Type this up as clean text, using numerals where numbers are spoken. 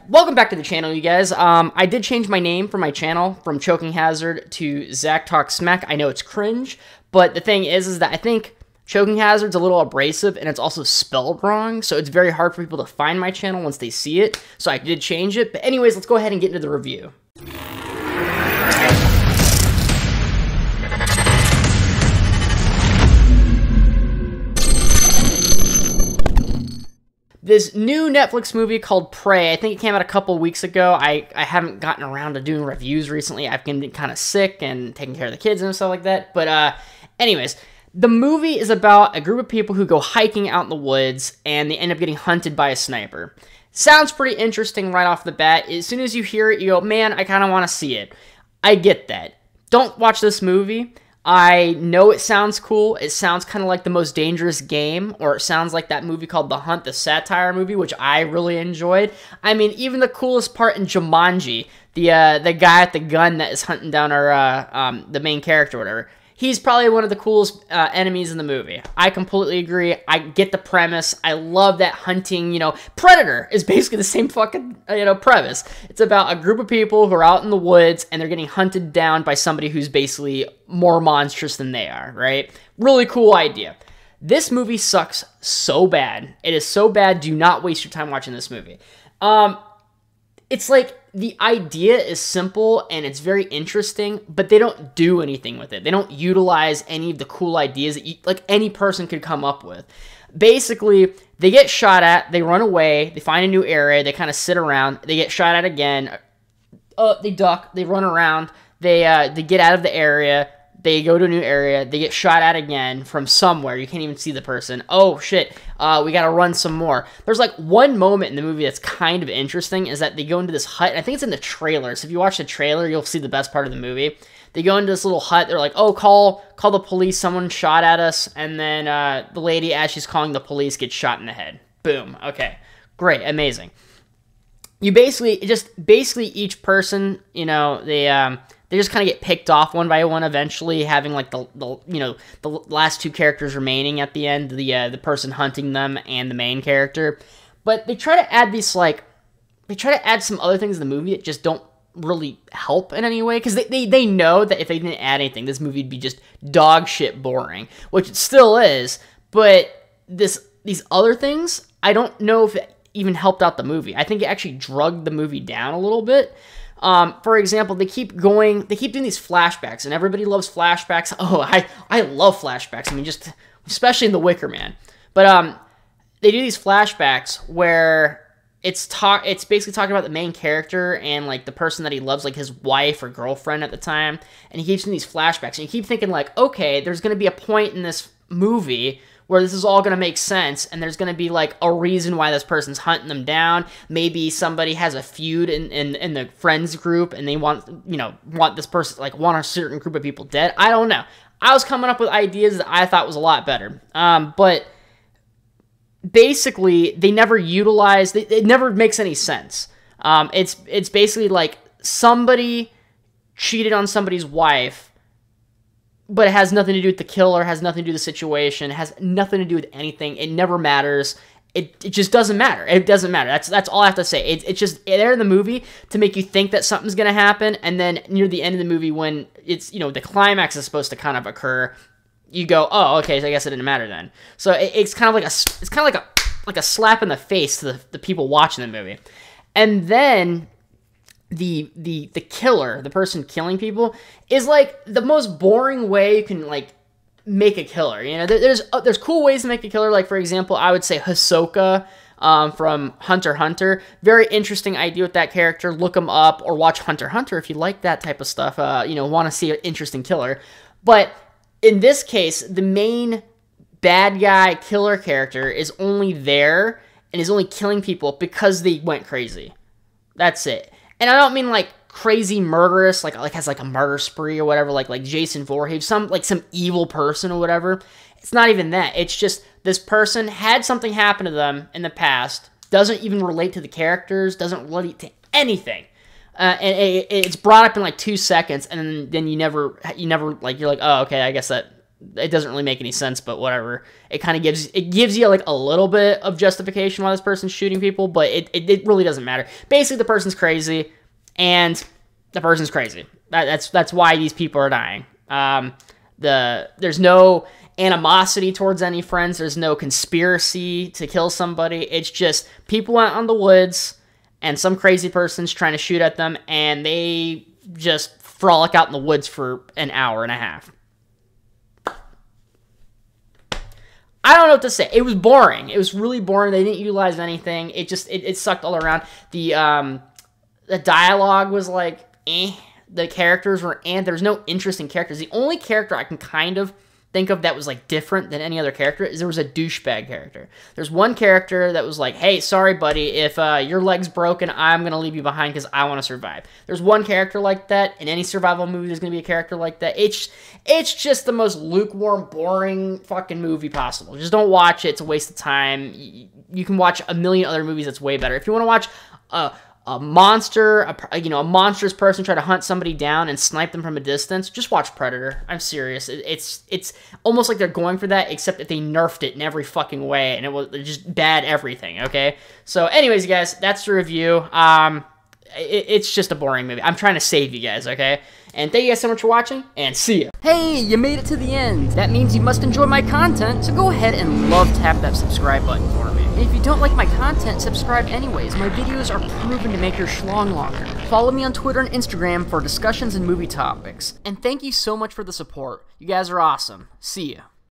welcome back to the channel, you guys. I did change my name for my channel from Choking Hazard to Zach Talks Smack. I know it's cringe, but the thing is that I think Choking Hazard's a little abrasive, and it's also spelled wrong, so it's very hard for people to find my channel once they see it, so I did change it. But anyways, let's go ahead and get into the review. This new Netflix movie called Prey, I think it came out a couple weeks ago. I haven't gotten around to doing reviews recently. I've been kind of sick and taking care of the kids and stuff like that. But anyways, the movie is about a group of people who go hiking out in the woods, and they end up getting hunted by a sniper. Sounds pretty interesting right off the bat. As soon as you hear it, you go, man, I kind of want to see it. I get that. Don't watch this movie. I know it sounds cool. It sounds kind of like The Most Dangerous Game, or it sounds like that movie called The Hunt, the satire movie, which I really enjoyed. I mean, even the coolest part in Jumanji, the guy at the gun that is hunting down our the main character, or whatever. He's probably one of the coolest enemies in the movie. I completely agree. I get the premise. I love that hunting, Predator is basically the same fucking, premise. It's about a group of people who are out in the woods, and they're getting hunted down by somebody who's basically more monstrous than they are, right? Really cool idea. This movie sucks so bad. It is so bad. Do not waste your time watching this movie. It's like the idea is simple and it's very interesting, but they don't do anything with it. They don't utilize any of the cool ideas that any person could come up with. Basically, they get shot at, they run away, they find a new area, they kind of sit around, they get shot at again, they duck, they run around, they get out of the area, they go to a new area, they get shot at again from somewhere. You can't even see the person. Oh, shit, we gotta run some more. There's like one moment in the movie that's kind of interesting, is that they go into this hut, and I think it's in the trailer, so if you watch the trailer, you'll see the best part of the movie. They go into this little hut, they're like, oh, call the police, someone shot at us, and then the lady, as she's calling the police, gets shot in the head. Boom, okay, great, amazing. You basically each person, they just kind of get picked off one by one eventually, having like the last two characters remaining at the end, the person hunting them and the main character. But they try to add some other things in the movie that just don't really help in any way, because they know that if they didn't add anything, this movie would be just dog shit boring, which it still is. But these other things, I don't know if it even helped out the movie. I think it actually drugged the movie down a little bit. For example, they keep doing these flashbacks, and everybody loves flashbacks. Oh, I love flashbacks. I mean, just especially in The Wicker Man. But they do these flashbacks where it's basically talking about the main character and like the person that he loves, like his wife or girlfriend at the time, and he keeps doing these flashbacks, and you keep thinking like, okay, there's going to be a point in this movie where this is all going to make sense, and there's going to be, like, a reason why this person's hunting them down. Maybe somebody has a feud in the friends group, and they want this person, like, want a certain group of people dead. I don't know. I was coming up with ideas that I thought was a lot better. But basically, they never utilize, it never makes any sense. It's basically like somebody cheated on somebody's wife, but it has nothing to do with the killer, has nothing to do with the situation, it has nothing to do with anything. It never matters. It just doesn't matter. It doesn't matter. That's all I have to say. It's just there in the movie to make you think that something's going to happen, and then near the end of the movie, when it's, the climax is supposed to kind of occur, you go, oh, okay, so I guess it didn't matter then. So it's kind of like a slap in the face to the people watching the movie. And then the killer, the person killing people, is like the most boring way you can like make a killer. There's cool ways to make a killer. Like, for example, I would say Hisoka from Hunter x Hunter. Very interesting idea with that character. Look him up, or watch Hunter x Hunter if you like that type of stuff. Want to see an interesting killer. But in this case, the main bad guy killer character is only there and is only killing people because they went crazy. That's it. And I don't mean like crazy murderous, like has like a murder spree or whatever, like Jason Voorhees, some evil person or whatever. It's not even that. It's just this person had something happen to them in the past, doesn't even relate to the characters, doesn't relate to anything. And it's brought up in like 2 seconds, and then you never like, you're like, oh, okay, I guess that It doesn't really make any sense, but whatever. It kind of gives you like a little bit of justification why this person's shooting people, but it really doesn't matter. Basically, the person's crazy, and the person's crazy. That's why these people are dying. There's no animosity towards any friends. There's no conspiracy to kill somebody. It's just people out on the woods, and some crazy person's trying to shoot at them, and they just frolic out in the woods for an hour and a half. I don't know what to say. It was boring. It was really boring. They didn't utilize anything. It sucked all around. The dialogue was like, eh. The characters were, and there was no interesting characters. The only character I can kind of think of that was like different than any other character is there was a douchebag character. There's one character that was like, hey, sorry, buddy, if your leg's broken, I'm going to leave you behind because I want to survive. There's one character like that. In any survival movie, there's going to be a character like that. It's just the most lukewarm, boring fucking movie possible. Just don't watch it. It's a waste of time. You can watch a million other movies that's way better. If you want to watch a monster, a monstrous person try to hunt somebody down and snipe them from a distance, just watch Predator. I'm serious. It's almost like they're going for that, except that they nerfed it in every fucking way, and it was just bad everything, okay? So anyways, you guys, that's the review. It's just a boring movie. I'm trying to save you guys, okay? And thank you guys so much for watching, and see ya. Hey, you made it to the end. That means you must enjoy my content, so go ahead and tap that subscribe button for me. And if you don't like my content, subscribe anyways. My videos are proven to make your schlong longer. Follow me on Twitter and Instagram for discussions and movie topics. And thank you so much for the support. You guys are awesome. See ya.